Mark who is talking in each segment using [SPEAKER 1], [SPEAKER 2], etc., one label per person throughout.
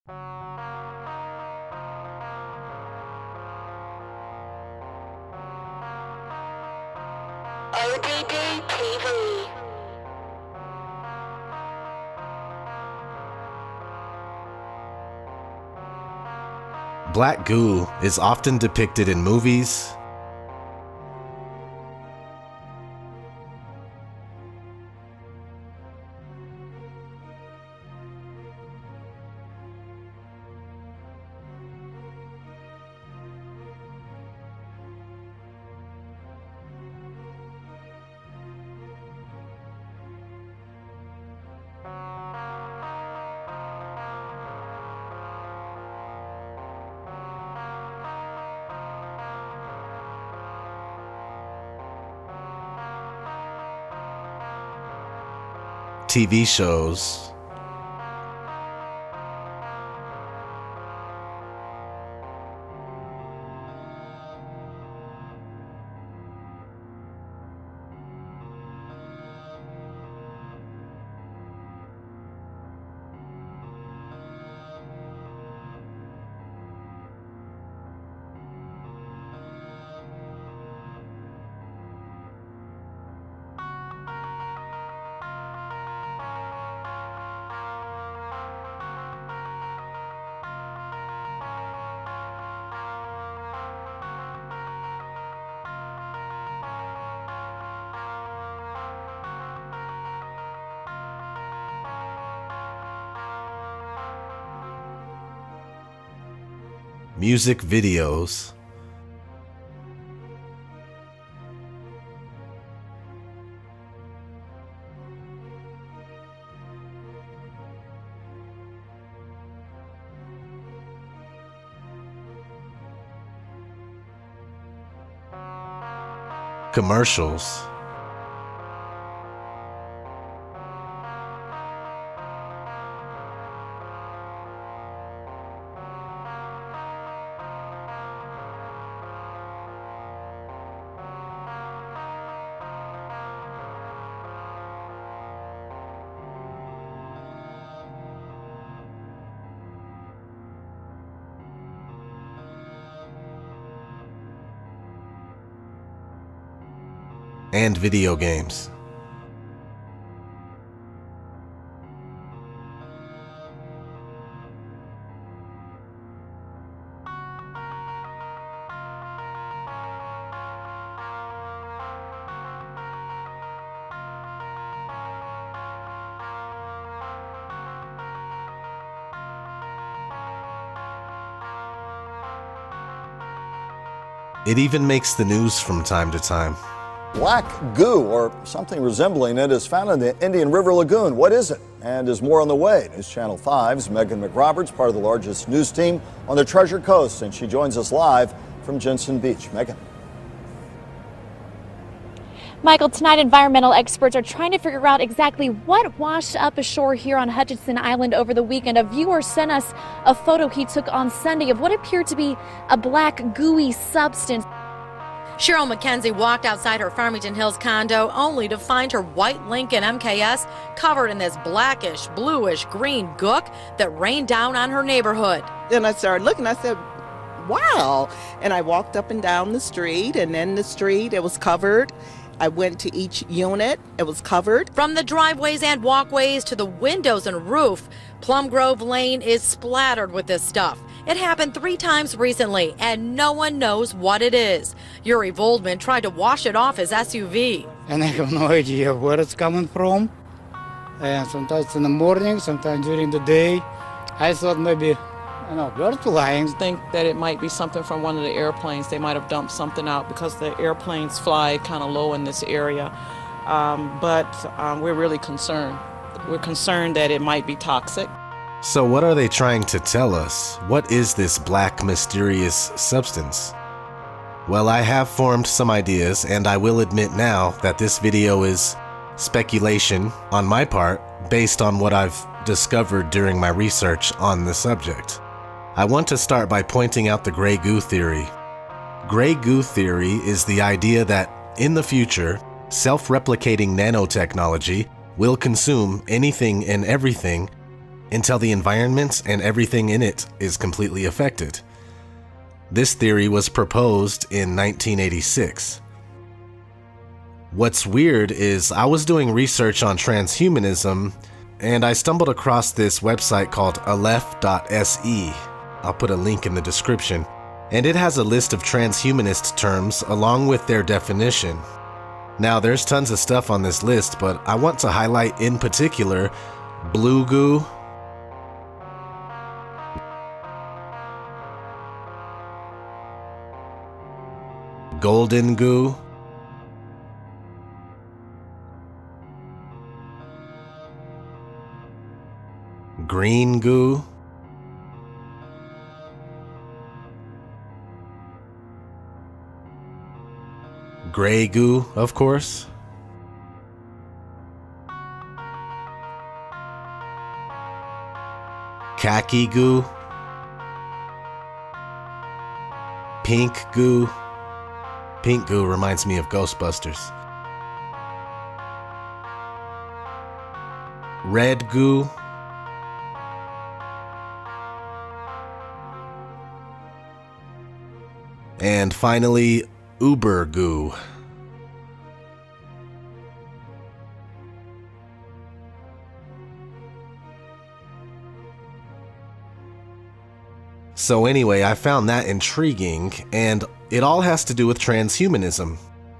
[SPEAKER 1] ODD TV.
[SPEAKER 2] Black goo is often depicted in movies, TV shows, music videos, commercials, and video games. It even makes the news from time to time.
[SPEAKER 3] Black goo, or something resembling it, is found in the Indian River Lagoon. What is it? And is more on the way. News Channel 5's Megan McRoberts, part of the largest news team on the Treasure Coast, and she joins us live from Jensen Beach. Megan.
[SPEAKER 4] Michael, tonight environmental experts are trying to figure out exactly what washed up ashore here on Hutchinson Island over the weekend. A viewer sent us a photo he took on Sunday of what appeared to be a black gooey substance.
[SPEAKER 5] Cheryl McKenzie walked outside her Farmington Hills condo only to find her white Lincoln MKS covered in this blackish, bluish, green gook that rained down on her neighborhood.
[SPEAKER 6] Then I started looking, I said, wow. And I walked up and down the street, and in the street it was covered. I went to each unit, it was covered.
[SPEAKER 5] From the driveways and walkways to the windows and roof, Plum Grove Lane is splattered with this stuff. It happened 3 times recently, and no one knows what it is. Yuri Voldman tried to wash it off his SUV.
[SPEAKER 7] And I have no idea where it's coming from. And sometimes in the morning, sometimes during the day. I thought maybe, birds flying.
[SPEAKER 8] I think that it might be something from one of the airplanes. They might have dumped something out because the airplanes fly kind of low in this area. But we're really concerned. We're concerned that it might be toxic.
[SPEAKER 2] So what are they trying to tell us? What is this black, mysterious substance? Well, I have formed some ideas, and I will admit now that this video is speculation on my part based on what I've discovered during my research on the subject. I want to start by pointing out the gray goo theory. Gray goo theory is the idea that, in the future, self-replicating nanotechnology will consume anything and everything until the environment and everything in it is completely affected. This theory was proposed in 1986. What's weird is I was doing research on transhumanism and I stumbled across this website called aleph.se. I'll put a link in the description. And it has a list of transhumanist terms along with their definition. Now there's tons of stuff on this list, but I want to highlight in particular blue goo, golden goo, green goo, gray goo, of course, khaki goo, pink goo. Pink goo reminds me of Ghostbusters. Red goo. And finally, uber goo. So anyway, I found that intriguing, and it all has to do with transhumanism,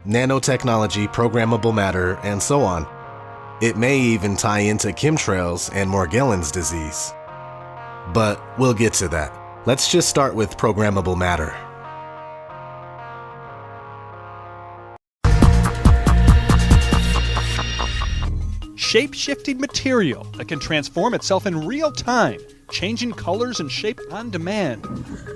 [SPEAKER 2] nanotechnology, programmable matter, and so on. It may even tie into chemtrails and Morgellons disease. But we'll get to that. Let's just start with programmable matter.
[SPEAKER 9] Shape-shifting material that can transform itself in real time, changing colors and shape on demand.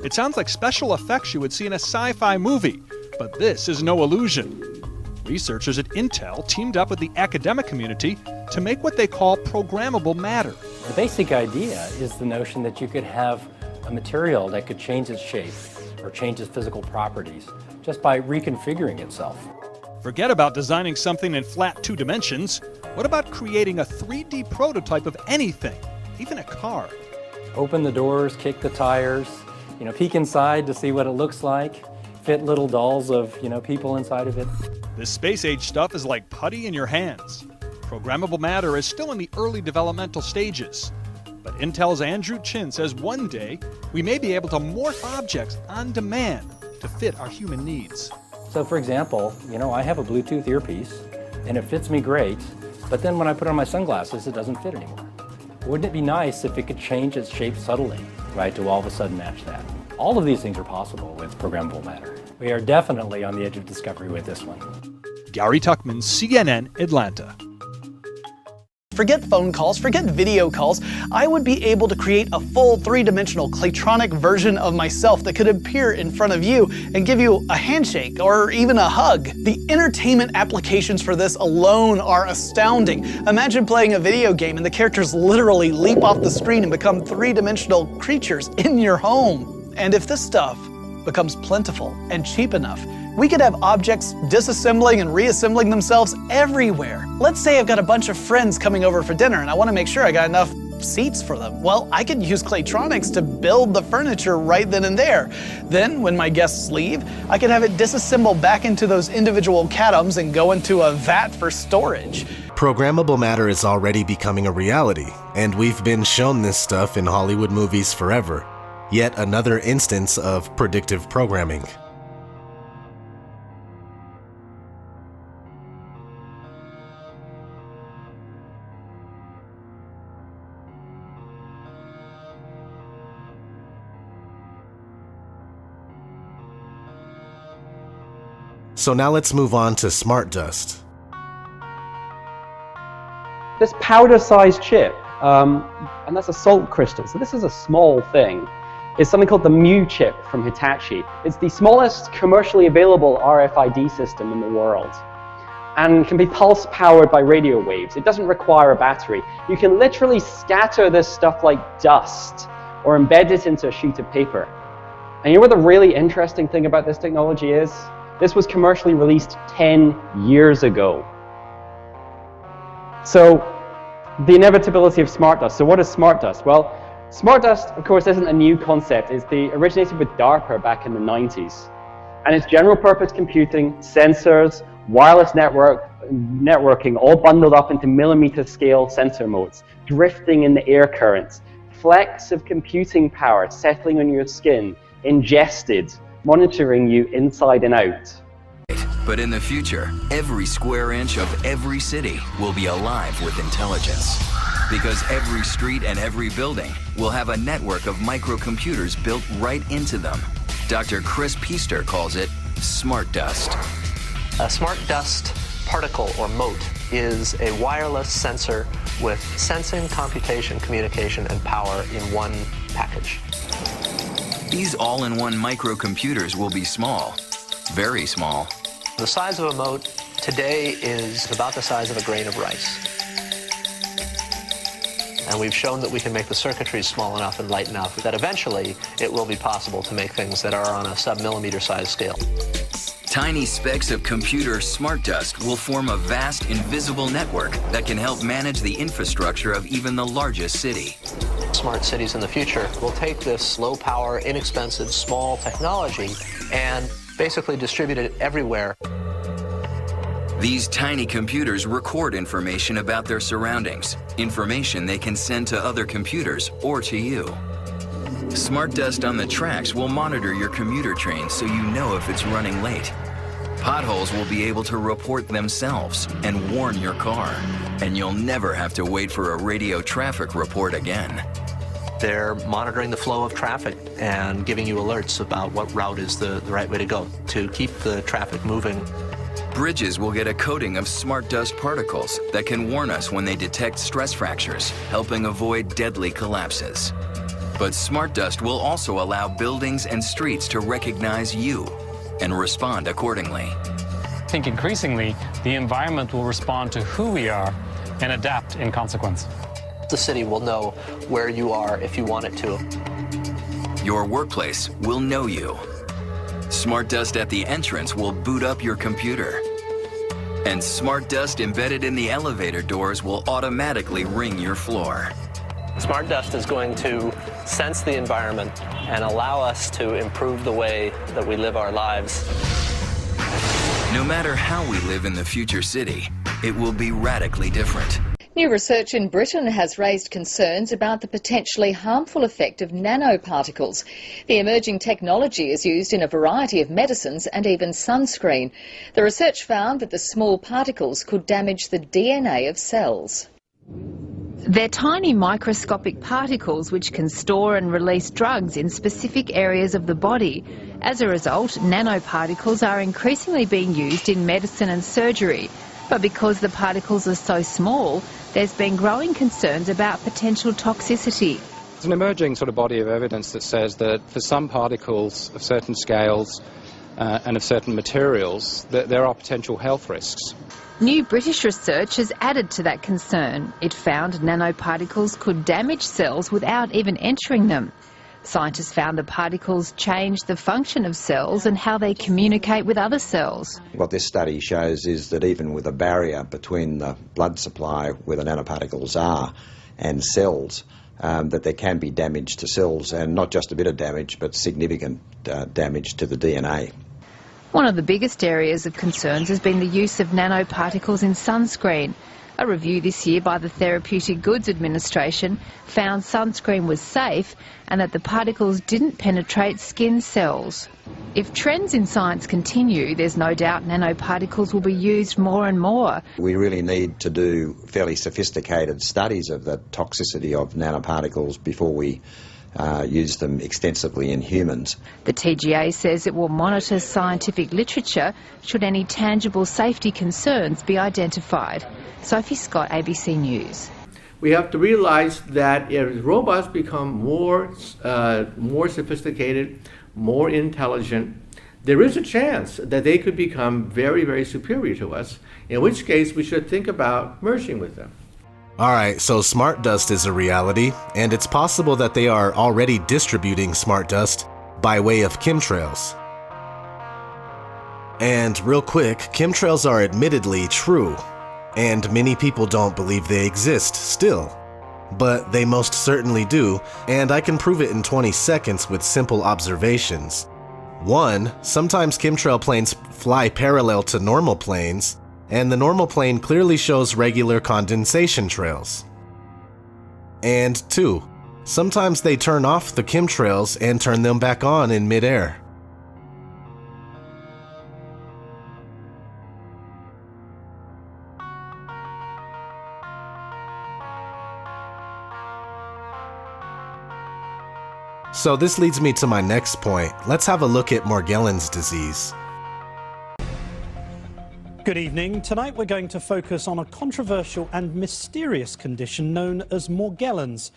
[SPEAKER 9] It sounds like special effects you would see in a sci-fi movie, but this is no illusion. Researchers at Intel teamed up with the academic community to make what they call programmable matter.
[SPEAKER 10] The basic idea is the notion that you could have a material that could change its shape or change its physical properties just by reconfiguring itself.
[SPEAKER 9] Forget about designing something in flat 2 dimensions. What about creating a 3D prototype of anything, even a car?
[SPEAKER 10] Open the doors, kick the tires, peek inside to see what it looks like, fit little dolls of, people inside of it.
[SPEAKER 9] This space-age stuff is like putty in your hands. Programmable matter is still in the early developmental stages. But Intel's Andrew Chin says one day we may be able to morph objects on demand to fit our human needs.
[SPEAKER 10] So for example, I have a Bluetooth earpiece and it fits me great, but then when I put on my sunglasses, it doesn't fit anymore. Wouldn't it be nice if it could change its shape subtly, right, to all of a sudden match that? All of these things are possible with programmable matter. We are definitely on the edge of discovery with this one.
[SPEAKER 9] Gary Tuckman, CNN, Atlanta.
[SPEAKER 11] Forget phone calls, forget video calls. I would be able to create a full 3-dimensional Claytronic version of myself that could appear in front of you and give you a handshake or even a hug. The entertainment applications for this alone are astounding. Imagine playing a video game and the characters literally leap off the screen and become 3-dimensional creatures in your home. And if this stuff becomes plentiful and cheap enough, we could have objects disassembling and reassembling themselves everywhere. Let's say I've got a bunch of friends coming over for dinner and I want to make sure I got enough seats for them. Well, I could use Claytronics to build the furniture right then and there. Then, when my guests leave, I could have it disassemble back into those individual catums and go into a vat for storage.
[SPEAKER 2] Programmable matter is already becoming a reality, and we've been shown this stuff in Hollywood movies forever. Yet another instance of predictive programming. So now let's move on to smart dust.
[SPEAKER 12] This powder-sized chip, and that's a salt crystal, so this is a small thing, is something called the Mu chip from Hitachi. It's the smallest commercially available RFID system in the world and can be pulse powered by radio waves. It doesn't require a battery. You can literally scatter this stuff like dust or embed it into a sheet of paper. And you know what the really interesting thing about this technology is? This was commercially released 10 years ago. So The inevitability of smart dust. So what is smart dust? Well, smart dust, of course, isn't a new concept. It originated with DARPA back in the 90s. And it's general purpose computing, sensors, wireless networking, all bundled up into millimeter scale sensor modes, drifting in the air currents, flecks of computing power settling on your skin, ingested, monitoring you inside and out.
[SPEAKER 13] But in the future, every square inch of every city will be alive with intelligence. Because every street and every building will have a network of microcomputers built right into them. Dr. Chris Piester calls it smart dust.
[SPEAKER 14] A smart dust particle or mote is a wireless sensor with sensing, computation, communication, and power in one package.
[SPEAKER 13] These all-in-one microcomputers will be small, very small.
[SPEAKER 14] The size of a mote today is about the size of a grain of rice. And we've shown that we can make the circuitry small enough and light enough that eventually it will be possible to make things that are on a sub-millimeter size scale.
[SPEAKER 13] Tiny specks of computer smart dust will form a vast invisible network that can help manage the infrastructure of even the largest city.
[SPEAKER 14] Smart cities in the future will take this low-power, inexpensive, small technology and basically distribute it everywhere.
[SPEAKER 13] These tiny computers record information about their surroundings, information they can send to other computers or to you. Smart dust on the tracks will monitor your commuter train so you know if it's running late. Potholes will be able to report themselves and warn your car, and you'll never have to wait for a radio traffic report again.
[SPEAKER 14] They're monitoring the flow of traffic and giving you alerts about what route is the right way to go to keep the traffic moving.
[SPEAKER 13] Bridges will get a coating of smart dust particles that can warn us when they detect stress fractures, helping avoid deadly collapses. But smart dust will also allow buildings and streets to recognize you and respond accordingly.
[SPEAKER 15] I think increasingly, the environment will respond to who we are and adapt in consequence.
[SPEAKER 14] The city will know where you are if you want it to.
[SPEAKER 13] Your workplace will know you. Smart dust at the entrance will boot up your computer. And smart dust embedded in the elevator doors will automatically ring your floor.
[SPEAKER 14] Smart dust is going to sense the environment and allow us to improve the way that we live our lives.
[SPEAKER 13] No matter how we live in the future city, it will be radically different.
[SPEAKER 16] New research in Britain has raised concerns about the potentially harmful effect of nanoparticles. The emerging technology is used in a variety of medicines and even sunscreen. The research found that the small particles could damage the DNA of cells.
[SPEAKER 17] They're tiny microscopic particles which can store and release drugs in specific areas of the body. As a result, nanoparticles are increasingly being used in medicine and surgery. But because the particles are so small, there's been growing concerns about potential toxicity.
[SPEAKER 18] There's an emerging sort of body of evidence that says that for some particles of certain scales and of certain materials, that there are potential health risks.
[SPEAKER 17] New British research has added to that concern. It found nanoparticles could damage cells without even entering them. Scientists found the particles change the function of cells and how they communicate with other cells.
[SPEAKER 19] What this study shows is that even with a barrier between the blood supply where the nanoparticles are and cells, that there can be damage to cells, and not just a bit of damage, but significant damage to the DNA.
[SPEAKER 17] One of the biggest areas of concerns has been the use of nanoparticles in sunscreen. A review this year by the Therapeutic Goods Administration found sunscreen was safe and that the particles didn't penetrate skin cells. If trends in science continue, there's no doubt nanoparticles will be used more and more.
[SPEAKER 19] We really need to do fairly sophisticated studies of the toxicity of nanoparticles before we use them extensively in humans.
[SPEAKER 17] The TGA says it will monitor scientific literature should any tangible safety concerns be identified. Sophie Scott, ABC News.
[SPEAKER 20] We have to realize that as robots become more sophisticated, more intelligent, there is a chance that they could become very, very superior to us, in which case we should think about merging with them.
[SPEAKER 2] Alright, so smart dust is a reality, and it's possible that they are already distributing smart dust by way of chemtrails. And real quick, chemtrails are admittedly true. And many people don't believe they exist still. But they most certainly do, and I can prove it in 20 seconds with simple observations. 1. Sometimes chemtrail planes fly parallel to normal planes, and the normal plane clearly shows regular condensation trails. And 2. Sometimes they turn off the chemtrails and turn them back on in midair. So this leads me to my next point. Let's have a look at Morgellons disease.
[SPEAKER 21] Good evening. Tonight we're going to focus on a controversial and mysterious condition known as Morgellons.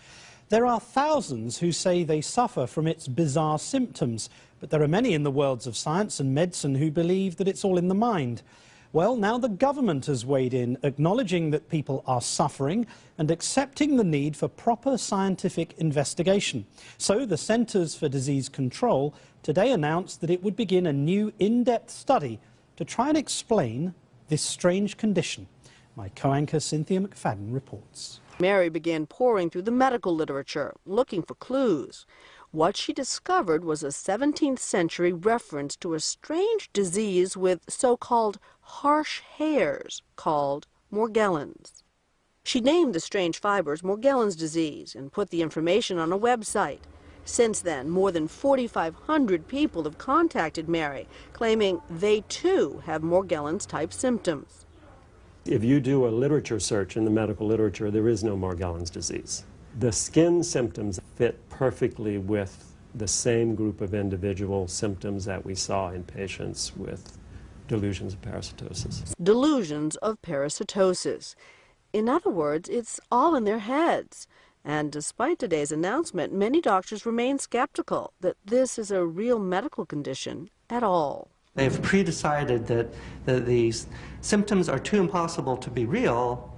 [SPEAKER 21] There are thousands who say they suffer from its bizarre symptoms, but there are many in the worlds of science and medicine who believe that it's all in the mind. Well, now the government has weighed in, acknowledging that people are suffering and accepting the need for proper scientific investigation. So the Centers for Disease Control today announced that it would begin a new in-depth study to try and explain this strange condition. My co-anchor Cynthia McFadden reports.
[SPEAKER 22] Mary began poring through the medical literature, looking for clues. What she discovered was a 17th century reference to a strange disease with so-called harsh hairs called Morgellons. She named the strange fibers Morgellons disease and put the information on a website. Since then, more than 4,500 people have contacted Mary, claiming they too have Morgellons-type symptoms.
[SPEAKER 23] If you do a literature search in the medical literature, there is no Morgellons disease. The skin symptoms fit perfectly with the same group of individual symptoms that we saw in patients with delusions of parasitosis.
[SPEAKER 22] Delusions of parasitosis. In other words, it's all in their heads. And despite today's announcement, many doctors remain skeptical that this is a real medical condition at all.
[SPEAKER 24] They've pre-decided that these symptoms are too impossible to be real,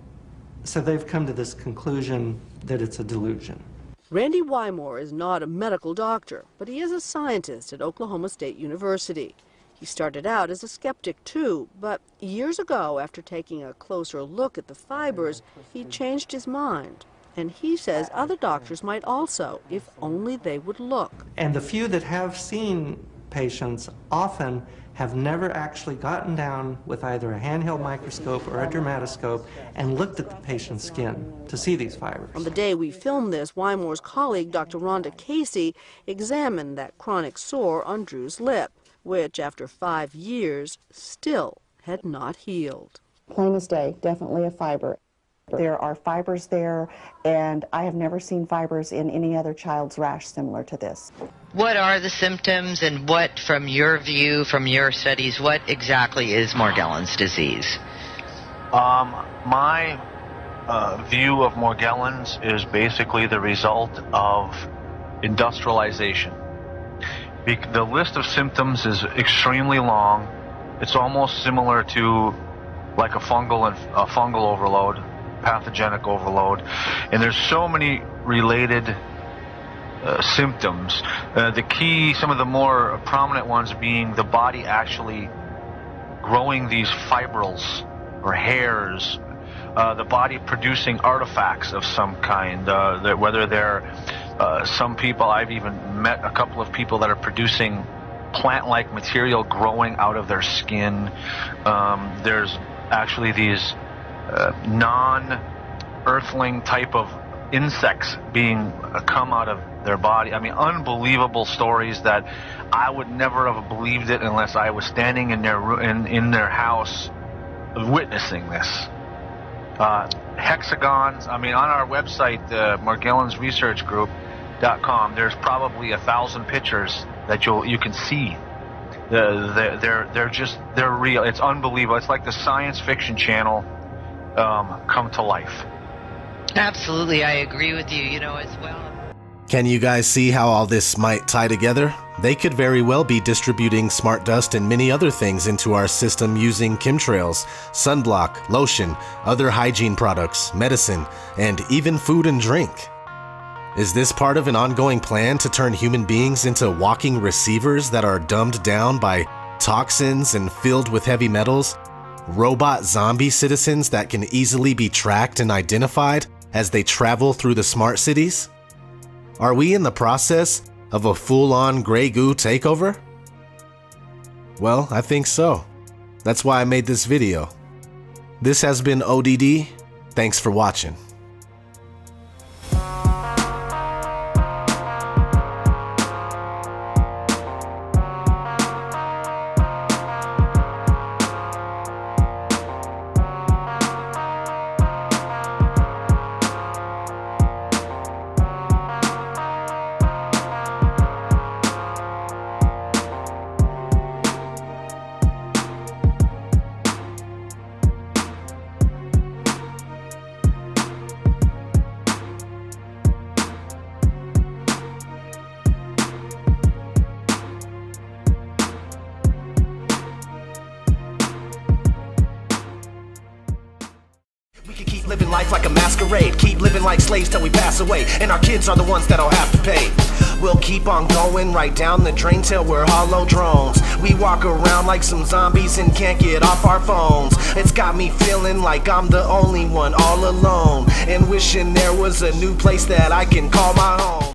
[SPEAKER 24] so they've come to this conclusion that it's a delusion.
[SPEAKER 22] Randy Wymore is not a medical doctor, but he is a scientist at Oklahoma State University. He started out as a skeptic too, but years ago, after taking a closer look at the fibers, he changed his mind. And he says other doctors might also, if only they would look.
[SPEAKER 24] And the few that have seen patients often have never actually gotten down with either a handheld microscope or a dermatoscope and looked at the patient's skin to see these fibers.
[SPEAKER 22] On the day we filmed this, Wymore's colleague, Dr. Rhonda Casey, examined that chronic sore on Drew's lip, which, after 5 years, still had not healed.
[SPEAKER 25] Plain as day, definitely a fiber. There are fibers there, and I have never seen fibers in any other child's rash similar to this.
[SPEAKER 26] What are the symptoms, and what, from your view, from your studies, what exactly is Morgellons disease?
[SPEAKER 27] My view of Morgellons is basically the result of industrialization. The list of symptoms is extremely long. It's almost similar to like a fungal overload, pathogenic overload, and there's so many related symptoms. Some of the more prominent ones being the body actually growing these fibrils or hairs, the body producing artifacts of some kind, whether they're some people, I've even met a couple of people that are producing plant-like material growing out of their skin. There's actually these non-earthling type of insects being come out of their body. I mean, unbelievable stories that I would never have believed it unless I was standing in their house witnessing this. Hexagons, I mean, on our website, Morgellons Research Group.com, there's probably 1,000 pictures that you can see. They're real. It's unbelievable. It's like the science fiction channel come to life.
[SPEAKER 26] Absolutely, I agree with you, as well.
[SPEAKER 2] Can you guys see how all this might tie together? They could very well be distributing smart dust and many other things into our system using chemtrails, sunblock, lotion, other hygiene products, medicine, and even food and drink. Is this part of an ongoing plan to turn human beings into walking receivers that are dumbed down by toxins and filled with heavy metals? Robot zombie citizens that can easily be tracked and identified as they travel through the smart cities? Are we in the process of a full-on gray goo takeover? Well, I think so. That's why I made this video. This has been ODD. Thanks for watching.
[SPEAKER 1] Living life like a masquerade, keep living like slaves till we pass away, and our kids are the ones that'll have to pay. We'll keep on going right down the drain till we're hollow drones. We walk around like some zombies and can't get off our phones. It's got me feeling like I'm the only one all alone, and wishing there was a new place that I can call my home.